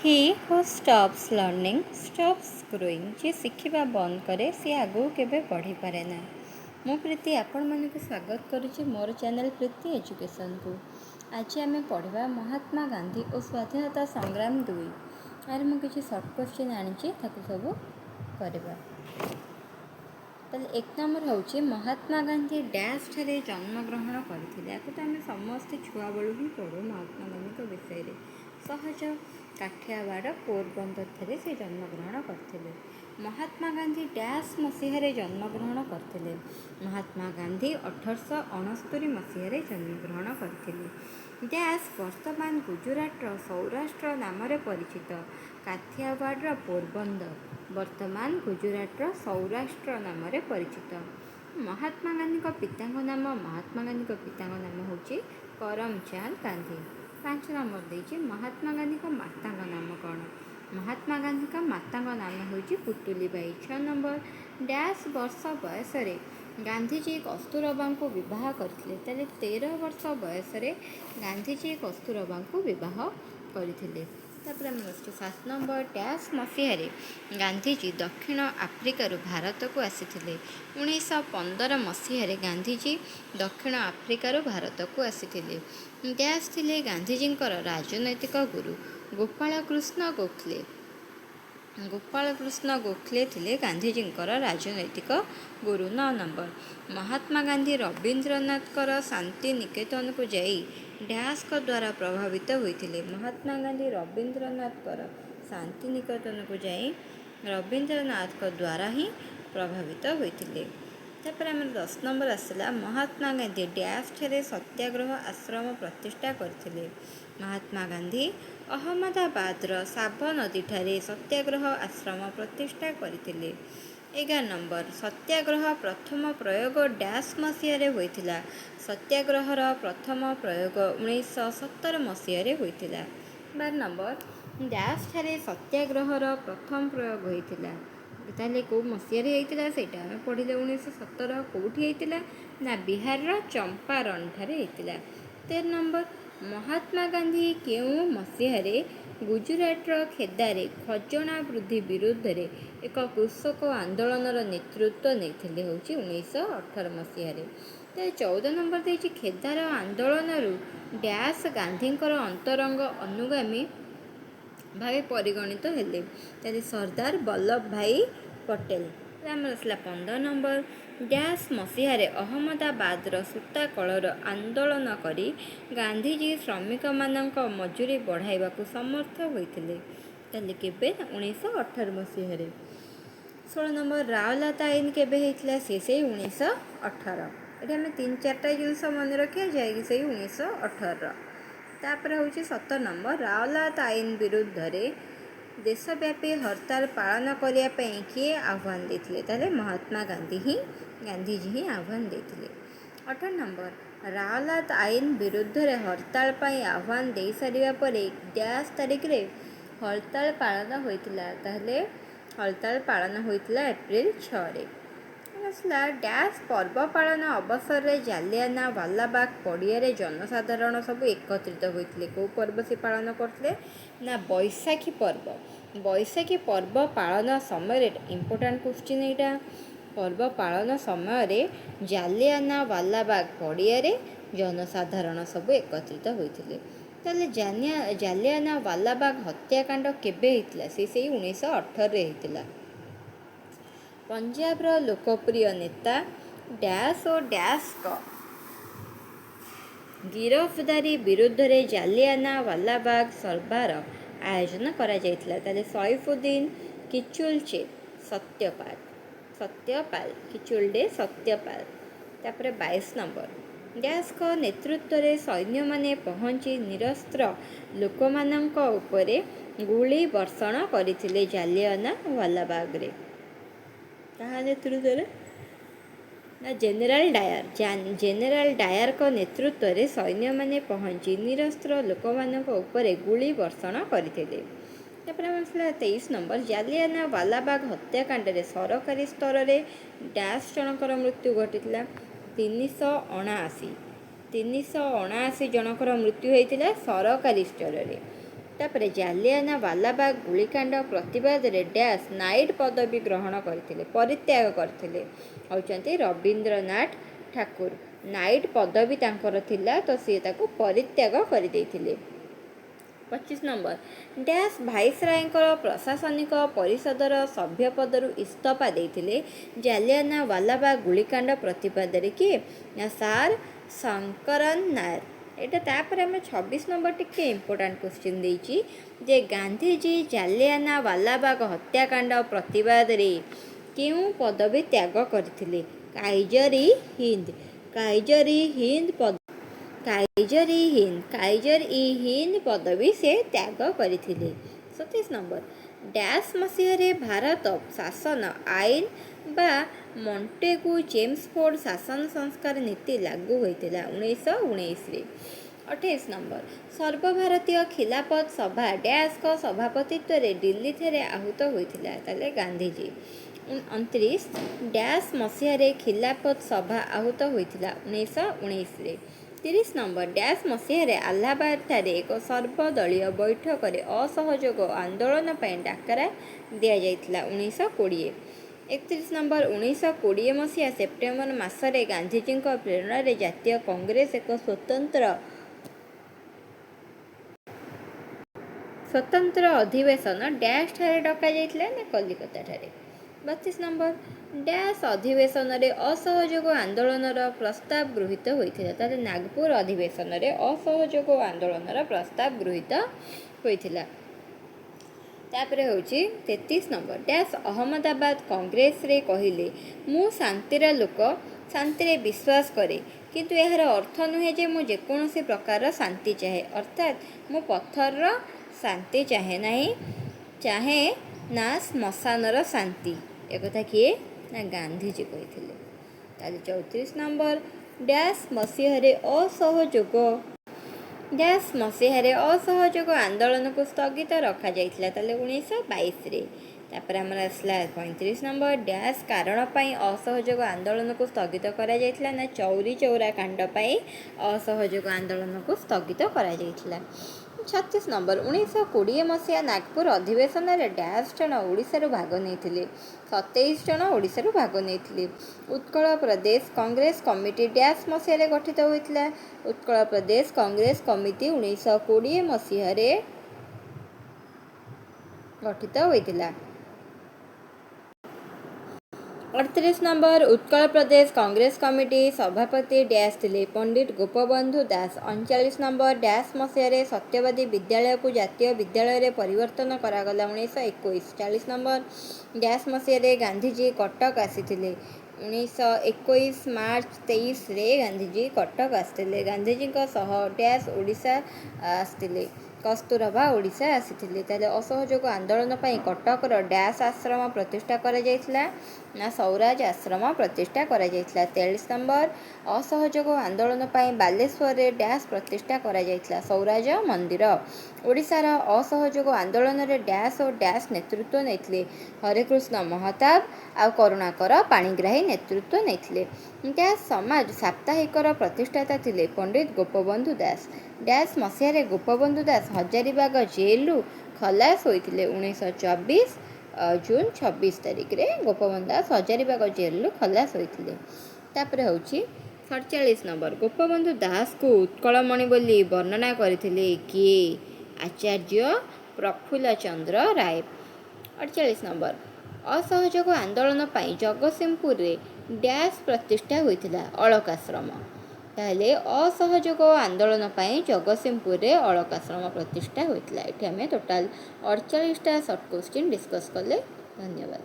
He who stops learning stops growing। जे ଶିଖିବା ବନ୍ଦ କରେ ସେ ଆଗକୁ କେବେ ବଢ଼ିପାରେ ନା। ମୁଁ ପ୍ରୀତି ଆପଣମାନଙ୍କୁ ସ୍ୱାଗତ କରୁଛି ମୋର ଚ୍ୟାନେଲ୍ ପ୍ରୀତି ଏଜୁକେସନ୍କୁ। ଆଜି ଆମେ ପଢ଼ିବା ମହାତ୍ମା ଗାନ୍ଧୀ ଓ ସ୍ୱାଧୀନତା ସଂଗ୍ରାମ 2। ଆରେ ମୁଁ କିଛି ସର୍ଟ କ୍ୱେଶ୍ଚିନ୍ ଆଣିଛି ତାକୁ ସବୁ କରିବା। ତାହେଲେ 1 ନମ୍ବର ହେଉଛି ମହାତ୍ମା ଗାନ୍ଧୀ ଡ୍ୟାସ୍ ଠାରେ ଜନ୍ମଗ୍ରହଣ କରିଥିଲେ। ଆକୁ ତ ଆମେ ସମସ୍ତେ ଛୁଆବେଳୁ ହିଁ ପଢ଼ୁ ମହାତ୍ମା ଗାନ୍ଧୀଙ୍କ ବିଷୟରେ। ସହଜ କାଠିଆବାଡ଼ ପୋରବନ୍ଦରଠାରେ ସେ ଜନ୍ମଗ୍ରହଣ କରିଥିଲେ। ମହାତ୍ମା ଗାନ୍ଧୀ ଡ୍ୟାସ୍ ମସିହାରେ ଜନ୍ମଗ୍ରହଣ କରିଥିଲେ। ମହାତ୍ମା ଗାନ୍ଧୀ 1869 ମସିହାରେ ଜନ୍ମଗ୍ରହଣ କରିଥିଲେ। ଡ୍ୟାସ୍ ବର୍ତ୍ତମାନ ଗୁଜୁରାଟର ସୌରାଷ୍ଟ୍ର ନାମରେ ପରିଚିତ। କାଠିଆବାଡ଼ର ପୋରବନ୍ଦର ବର୍ତ୍ତମାନ ଗୁଜୁରାଟର ସୌରାଷ୍ଟ୍ର ନାମରେ ପରିଚିତ। ମହାତ୍ମା ଗାନ୍ଧୀଙ୍କ ପିତାଙ୍କ ନାମ ହେଉଛି କରମଚାନ୍ଦ ଗାନ୍ଧୀ। 5 ନମ୍ବର ଦେଇଛି ମହାତ୍ମା ଗାନ୍ଧୀଙ୍କ ମାତାଙ୍କ ନାମ କ'ଣ? ମହାତ୍ମା ଗାନ୍ଧୀଙ୍କ ମାତାଙ୍କ ନାମ ହେଉଛି ପୁତୁଲିବାଇ। 6 ନମ୍ବର ଡ୍ୟାସ୍ ବର୍ଷ ବୟସରେ ଗାନ୍ଧୀଜୀ କସ୍ତୁରବାଙ୍କୁ ବିବାହ କରିଥିଲେ। ତାହେଲେ 13 ବର୍ଷ ବୟସରେ ଗାନ୍ଧୀଜୀ କସ୍ତୁରବାଙ୍କୁ ବିବାହ କରିଥିଲେ। ତାପରେ ଆମେ ଆସୁଛୁ 7 ନମ୍ବର ଡ୍ୟାସ୍ ମସିହାରେ ଗାନ୍ଧୀଜୀ ଦକ୍ଷିଣ ଆଫ୍ରିକାରୁ ଭାରତକୁ ଆସିଥିଲେ। 1915 ମସିହାରେ ଗାନ୍ଧୀଜୀ ଦକ୍ଷିଣ ଆଫ୍ରିକାରୁ ଭାରତକୁ ଆସିଥିଲେ। ଡ୍ୟାସ୍ ଥିଲେ ଗାନ୍ଧୀଜୀଙ୍କର ରାଜନୈତିକ ଗୁରୁ ଗୋପାଳକୃଷ୍ଣ ଗୋଖଲେ ଥିଲେ ଗାନ୍ଧୀଜୀଙ୍କର ରାଜନୈତିକ ଗୁରୁ। 9 ନମ୍ବର ମହାତ୍ମା ଗାନ୍ଧୀ ରବୀନ୍ଦ୍ରନାଥଙ୍କର ଶାନ୍ତି ନିକେତନକୁ ଯାଇ ଡ୍ୟାସ୍ଙ୍କ ଦ୍ୱାରା ପ୍ରଭାବିତ ହୋଇଥିଲେ। ମହାତ୍ମା ଗାନ୍ଧୀ ରବୀନ୍ଦ୍ରନାଥଙ୍କର ଶାନ୍ତି ନିକେତନକୁ ଯାଇ ରବୀନ୍ଦ୍ରନାଥଙ୍କ ଦ୍ୱାରା ହିଁ ପ୍ରଭାବିତ ହୋଇଥିଲେ। ତାପରେ ଆମର 10 ନମ୍ବର ଆସିଲା ମହାତ୍ମା ଗାନ୍ଧୀ ଡ୍ୟାସ୍ ଠାରେ ସତ୍ୟାଗ୍ରହ ଆଶ୍ରମ ପ୍ରତିଷ୍ଠା କରିଥିଲେ। ମହାତ୍ମା ଗାନ୍ଧୀ ଅହମ୍ମଦାବାଦର ସାବରନଦୀଠାରେ ସତ୍ୟାଗ୍ରହ ଆଶ୍ରମ ପ୍ରତିଷ୍ଠା କରିଥିଲେ। 11 ନମ୍ବର ସତ୍ୟାଗ୍ରହ ପ୍ରଥମ ପ୍ରୟୋଗ ଡ୍ୟାସ୍ ମସିହାରେ ହୋଇଥିଲା। ସତ୍ୟାଗ୍ରହର ପ୍ରଥମ ପ୍ରୟୋଗ 1917 ମସିହାରେ ହୋଇଥିଲା। 12 ନମ୍ବର ଡ୍ୟାସ୍ ଠାରେ ସତ୍ୟାଗ୍ରହର ପ୍ରଥମ ପ୍ରୟୋଗ ହୋଇଥିଲା। ତାହେଲେ କେଉଁ ମସିହାରେ ହେଇଥିଲା ସେଇଟା ଆମେ ପଢ଼ିଲେ। 1917 କେଉଁଠି ହେଇଥିଲା ନା ବିହାରର ଚମ୍ପାରଣଠାରେ ହେଇଥିଲା। 13 ନମ୍ବର ମହାତ୍ମା ଗାନ୍ଧୀ କେଉଁ ମସିହାରେ ଗୁଜୁରାଟର ଖେଦାରେ ଖଜଣା ବୃଦ୍ଧି ବିରୁଦ୍ଧରେ ଏକ କୃଷକ ଆନ୍ଦୋଳନର ନେତୃତ୍ୱ ନେଇଥିଲେ? ହେଉଛି 1918 ମସିହାରେ। ତାହେଲେ 14 ନମ୍ବର ଦେଇଛି ଖେଦାର ଆନ୍ଦୋଳନରୁ ଡ୍ୟାସ୍ ଗାନ୍ଧୀଙ୍କର ଅନ୍ତରଙ୍ଗ ଅନୁଗାମୀ ଭାବେ ପରିଗଣିତ ହେଲେ। ତାହେଲେ ସର୍ଦ୍ଦାର ବଲ୍ଲଭ ଭାଇ ପଟେଲ। ଆମର ଆସିଲା 15 ନମ୍ବର ଡ୍ୟାସ୍ ମସିହାରେ ଅହମ୍ମଦାବାଦର ସୂତା କଳର ଆନ୍ଦୋଳନ କରି ଗାନ୍ଧୀଜୀ ଶ୍ରମିକମାନଙ୍କ ମଜୁରୀ ବଢ଼ାଇବାକୁ ସମର୍ଥ ହୋଇଥିଲେ। ତାହେଲେ କେବେ? 1918 ମସିହାରେ। 16 ନମ୍ବର ରାଓଲାତ ଆଇନ କେବେ ହେଇଥିଲା? ସେଇ 1918। ଏଠି ଆମେ 3-4ଟା ଜିନିଷ ମନେ ରଖିବା ଯାଇକି ସେଇ 1918। ତାପରେ ହେଉଛି 17 ନମ୍ବର ରାଓଲାତ ଆଇନ ବିରୁଦ୍ଧରେ ଦେଶବ୍ୟାପୀ ହରତାଳ ପାଳନ କରିବା ପାଇଁ କିଏ ଆହ୍ୱାନ ଦେଇଥିଲେ? ତାହେଲେ ମହାତ୍ମା ଗାନ୍ଧୀଜୀ ହିଁ ଆହ୍ୱାନ ଦେଇଥିଲେ। 18 ନମ୍ବର ରାଓଲାତ ଆଇନ ବିରୁଦ୍ଧରେ ହରତାଳ ପାଇଁ ଆହ୍ୱାନ ଦେଇସାରିବା ପରେ ଡ୍ୟାସ୍ ତାରିଖରେ ହରତାଳ ପାଳନ ହୋଇଥିଲା? ତାହେଲେ ହରତାଳ ପାଳନ ହୋଇଥିଲା ଏପ୍ରିଲ 6ରେ। ଆସିଲା ଡ୍ୟାସ୍ ପର୍ବ ପାଳନ ଅବସରରେ ଜାଲିଆନାୱାଲାବାଗ ପଡ଼ିଆରେ ଜନସାଧାରଣ ସବୁ ଏକତ୍ରିତ ହୋଇଥିଲେ। କେଉଁ ପର୍ବ ସେ ପାଳନ କରୁଥିଲେ ନା ବୈଶାଖୀ ପର୍ବ। ବୈଶାଖୀ ପର୍ବ ପାଳନ ସମୟରେ ଇମ୍ପୋର୍ଟାଣ୍ଟ କ୍ୱେଶ୍ଚିନ୍ ଏଇଟା। ପର୍ବ ପାଳନ ସମୟରେ ଜାଲିଆନାୱାଲାବାଗ ପଡ଼ିଆରେ ଜନସାଧାରଣ ସବୁ ଏକତ୍ରିତ ହୋଇଥିଲେ। ତାହେଲେ ଜାଲିଆନାୱାଲାବାଗ ହତ୍ୟାକାଣ୍ଡ କେବେ ହେଇଥିଲା? ସେଇ 1918ରେ ହେଇଥିଲା। ପଞ୍ଜାବର ଲୋକପ୍ରିୟ ନେତା ଡ୍ୟାସ୍ ଓ ଡ୍ୟାସ୍ଙ୍କ ଗିରଫଦାରୀ ବିରୁଦ୍ଧରେ ଜାଲିଆନାୱାଲାବାଗ ସଭାର ଆୟୋଜନ କରାଯାଇଥିଲା। ତାହେଲେ ସୈଫୁଦ୍ଦିନ କିଚଲୁଚେ ସତ୍ୟପାଲ। ତାପରେ 22 ନମ୍ବର ଡ୍ୟାସ୍ଙ୍କ ନେତୃତ୍ୱରେ ସୈନ୍ୟମାନେ ପହଞ୍ଚି ନିରସ୍ତ୍ର ଲୋକମାନଙ୍କ ଉପରେ ଗୁଳି ବର୍ଷଣ କରିଥିଲେ ଜାଲିଆନାୱାଲାବାଗରେ। କାହା ନେତୃତ୍ୱରେ? ନା ଜେନେରାଲ ଡାୟାରଙ୍କ ନେତୃତ୍ୱରେ ସୈନ୍ୟମାନେ ପହଞ୍ଚି ନିରସ୍ତ୍ର ଲୋକମାନଙ୍କ ଉପରେ ଗୁଳି ବର୍ଷଣ କରିଥିଲେ। ତାପରେ ଆମର ଆସିଲା 23 ନମ୍ବର ଜାଲିଆନାୱାଲାବାଗ ହତ୍ୟାକାଣ୍ଡରେ ସରକାରୀ ସ୍ତରରେ ଡ୍ୟାସ୍ ଜଣଙ୍କର ମୃତ୍ୟୁ ଘଟିଥିଲା? 379 ଜଣଙ୍କର ମୃତ୍ୟୁ ହୋଇଥିଲା ସରକାରୀ ସ୍ତରରେ। ତାପରେ ଜାଲିଆନାୱାଲାବାଗ ଗୁଳିକାଣ୍ଡ ପ୍ରତିବାଦରେ ଡ୍ୟାସ୍ ନାଇଟ୍ ପଦବୀ ଗ୍ରହଣ କରିଥିଲେ, ପରିତ୍ୟାଗ କରିଥିଲେ ହେଉଛନ୍ତି ରବୀନ୍ଦ୍ରନାଥ ଠାକୁର। ନାଇଟ୍ ପଦବୀ ତାଙ୍କର ଥିଲା, ତ ସିଏ ତାକୁ ପରିତ୍ୟାଗ କରିଦେଇଥିଲେ। 25 ନମ୍ବର, ଡ୍ୟାସ୍ ଭାଇସରାୟଙ୍କର ପ୍ରଶାସନିକ ପରିଷଦର ସଭ୍ୟ ପଦରୁ ଇସ୍ତଫା ଦେଇଥିଲେ ଜାଲିଆନାୱାଲାବାଗ ଗୁଳିକାଣ୍ଡ ପ୍ରତିବାଦରେ। କିଏ ନା ସାର୍ ଶଙ୍କରନ ନାୟର। ଏଇଟା ତାପରେ ଆମେ 26 ନମ୍ବର ଟିକେ ଇମ୍ପୋର୍ଟାଣ୍ଟ କ୍ୱେଶ୍ଚିନ୍ ଦେଇଛି ଯେ ଗାନ୍ଧିଜୀ ଜାଲିଆନାୱାଲାବାଗ ହତ୍ୟାକାଣ୍ଡ ପ୍ରତିବାଦରେ କେଉଁ ପଦବୀ ତ୍ୟାଗ କରିଥିଲେ? କାଇଜର-ଇ-ହିନ୍ଦ ପଦବୀ ସେ ତ୍ୟାଗ କରିଥିଲେ। 27 ନମ୍ବର, ଡ୍ୟାସ୍ ମସିହାରେ ଭାରତ ଶାସନ ଆଇନ ବା ମଣ୍ଟେଗୁ ଚେମ୍ସଫୋର୍ଡ ଶାସନ ସଂସ୍କାର ନୀତି ଲାଗୁ ହୋଇଥିଲା? 1919ରେ। 28 ନମ୍ବର, ସର୍ବଭାରତୀୟ ଖିଲାଫତ ସଭା ଡ୍ୟାସ୍ଙ୍କ ସଭାପତିତ୍ୱରେ ଦିଲ୍ଲୀଠାରେ ଆହୁତ ହୋଇଥିଲା? ତାହେଲେ ଗାନ୍ଧିଜୀ। 29 ଡ୍ୟାସ୍ ମସିହାରେ ଖିଲାଫତ ସଭା ଆହୁତ ହୋଇଥିଲା? 1919ରେ। 30 ନମ୍ବର, ଡ୍ୟାସ୍ ମସିହାରେ ଆହ୍ଲାବାଦଠାରେ ଏକ ସର୍ବଦଳୀୟ ବୈଠକରେ ଅସହଯୋଗ ଆନ୍ଦୋଳନ ପାଇଁ ଡାକରା ଦିଆଯାଇଥିଲା? 1920। 31 ନମ୍ବର, 1920 ମସିହା ସେପ୍ଟେମ୍ବର ମାସରେ ଗାନ୍ଧିଜୀଙ୍କ ପ୍ରେରଣାରେ ଜାତୀୟ କଂଗ୍ରେସ ଏକ ସ୍ୱତନ୍ତ୍ର ଅଧିବେଶନ ଡ୍ୟାସ୍ଠାରେ ଡକାଯାଇଥିଲା ନା କଲିକତାଠାରେ? 32 ନମ୍ବର, ଡ୍ୟାସ୍ ଅଧିବେଶନରେ ଅସହଯୋଗ ଆନ୍ଦୋଳନର ପ୍ରସ୍ତାବ ଗୃହୀତ ହୋଇଥିଲା? ତାହେଲେ ନାଗପୁର ଅଧିବେଶନରେ ଅସହଯୋଗ ଆନ୍ଦୋଳନର ପ୍ରସ୍ତାବ ଗୃହୀତ ହୋଇଥିଲା। ତାପରେ ହେଉଛି 33 ନମ୍ବର, ଡ୍ୟାସ୍ ଅହମ୍ମଦାବାଦ କଂଗ୍ରେସରେ କହିଲେ ମୁଁ ଶାନ୍ତିର ଲୋକ, ଶାନ୍ତିରେ ବିଶ୍ୱାସ କରେ, କିନ୍ତୁ ଏହାର ଅର୍ଥ ନୁହେଁ ଯେ ମୁଁ ଯେକୌଣସି ପ୍ରକାରର ଶାନ୍ତି ଚାହେଁ, ଅର୍ଥାତ୍ ମୁଁ ପଥରର ଶାନ୍ତି ଚାହେଁ ନା ଶ୍ମଶାନର ଶାନ୍ତି। ଏକଥା କିଏ ନା ଗାନ୍ଧିଜୀ କହିଥିଲେ। ତାହେଲେ 34 ନମ୍ବର, ଡ୍ୟାସ୍ ମସିହାରେ ଅସହଯୋଗ ଆନ୍ଦୋଳନକୁ ସ୍ଥଗିତ ରଖାଯାଇଥିଲା? ତାହେଲେ 1922ରେ। ତାପରେ ଆମର ଆସିଲା 35 ନମ୍ବର, ଡ୍ୟାସ୍ କାରଣ ପାଇଁ ଅସହଯୋଗ ଆନ୍ଦୋଳନକୁ ସ୍ଥଗିତ କରାଯାଇଥିଲା? ନା ଚୌରୀ ଚୌରା କାଣ୍ଡ ପାଇଁ ଅସହଯୋଗ ଆନ୍ଦୋଳନକୁ ସ୍ଥଗିତ କରାଯାଇଥିଲା। 36 ନମ୍ବର, 1920 ମସିହା ନାଗପୁର ଅଧିବେଶନରେ ଡ୍ୟାସ୍ ଜଣ ଓଡ଼ିଶାରୁ ଭାଗ ନେଇଥିଲେ? 27 ଜଣ ଓଡ଼ିଶାରୁ ଭାଗ ନେଇଥିଲେ। ଉତ୍କଳ ପ୍ରଦେଶ କଂଗ୍ରେସ କମିଟି ଡ୍ୟାସ୍ ମସିହାରେ ଗଠିତ ହୋଇଥିଲା? ଉତ୍କଳ ପ୍ରଦେଶ କଂଗ୍ରେସ କମିଟି 1920 ମସିହାରେ ଗଠିତ ହୋଇଥିଲା। 38 ନମ୍ବର, ଉତ୍କଳ ପ୍ରଦେଶ କଂଗ୍ରେସ କମିଟି ସଭାପତି ଡ୍ୟାସ୍ ଥିଲେ? ପଣ୍ଡିତ ଗୋପବନ୍ଧୁ ଦାସ। 39 ନମ୍ବର, ଡ୍ୟାସ୍ ମସିହାରେ ସତ୍ୟବାଦୀ ବିଦ୍ୟାଳୟକୁ ଜାତୀୟ ବିଦ୍ୟାଳୟରେ ପରିବର୍ତ୍ତନ କରାଗଲା? 1921। 40 ନମ୍ବର, ଡ୍ୟାସ୍ ମସିହାରେ ଗାନ୍ଧିଜୀ କଟକ ଆସିଥିଲେ? 1921 ମାର୍ଚ୍ଚ 23ରେ ଗାନ୍ଧିଜୀ କଟକ ଆସିଥିଲେ। ଗାନ୍ଧିଜୀଙ୍କ ସହ ଡ୍ୟାସ୍ ଓଡ଼ିଶା ଆସିଥିଲେ? କସ୍ତୁରବା ଓଡ଼ିଶା ଆସିଥିଲେ। ତାହେଲେ ଅସହଯୋଗ ଆନ୍ଦୋଳନ ପାଇଁ କଟକର ଡ୍ୟାସ୍ ଆଶ୍ରମ ପ୍ରତିଷ୍ଠା କରାଯାଇଥିଲା? ନା ସୌରାଜ ଆଶ୍ରମ ପ୍ରତିଷ୍ଠା କରାଯାଇଥିଲା? 43 ନମ୍ବର, ଅସହଯୋଗ ଆନ୍ଦୋଳନ ପାଇଁ ବାଲେଶ୍ୱରରେ ଡ୍ୟାସ୍ ପ୍ରତିଷ୍ଠା କରାଯାଇଥିଲା? ସୌରାଜ ମନ୍ଦିର। ଓଡ଼ିଶାର ଅସହଯୋଗ ଆନ୍ଦୋଳନରେ ଡ୍ୟାସ୍ ଓ ଡ୍ୟାସ୍ ନେତୃତ୍ୱ ନେଇଥିଲେ? ହରେକୃଷ୍ଣ ମହତାବ ଆଉ କରୁଣାକର ପାଣିଗ୍ରାହୀ ନେତୃତ୍ୱ ନେଇଥିଲେ। ଡ୍ୟାସ୍ ସମାଜ ସାପ୍ତାହିକର ପ୍ରତିଷ୍ଠାତା ଥିଲେ? ପଣ୍ଡିତ ଗୋପବନ୍ଧୁ ଦାସ। ଡ୍ୟାସ୍ ମସିହାରେ ଗୋପବନ୍ଧୁ ଦାସ ହଜାରିବାଗ ଜେଲରୁ ଖଲାସ ହୋଇଥିଲେ? 1924 ଜୁନ୍ 26 ତାରିଖରେ ଗୋପବନ୍ଧୁ ଦାସ ହଜାରିବାଗ ଜେଲରୁ ଖଲାସ ହୋଇଥିଲେ। ତାପରେ ହେଉଛି 47 ନମ୍ବର, ଗୋପବନ୍ଧୁ ଦାସଙ୍କୁ ଉତ୍କଳମଣି ବୋଲି ବର୍ଣ୍ଣନା କରିଥିଲେ କିଏ? ଆଚାର୍ଯ୍ୟ ପ୍ରଫୁଲ୍ଲ ଚନ୍ଦ୍ର ରାୟ। 48 ନମ୍ବର, ଅସହଯୋଗ ଆନ୍ଦୋଳନ ପାଇଁ ଜଗତସିଂହପୁରରେ ଡ୍ୟାସ୍ ପ୍ରତିଷ୍ଠା ହୋଇଥିଲା? ଅଳକାଶ୍ରମ। ତାହେଲେ ଅସହଯୋଗ ଆନ୍ଦୋଳନ ପାଇଁ ଜଗତସିଂହପୁରରେ ଅଳକାଶ୍ରମ ପ୍ରତିଷ୍ଠା ହୋଇଥିଲା। ଏଠି ଆମେ ଟୋଟାଲ 48ଟା ସର୍ଟ କ୍ୱେଶ୍ଚିନ୍ ଡିସ୍କସ୍ କଲେ। ଧନ୍ୟବାଦ।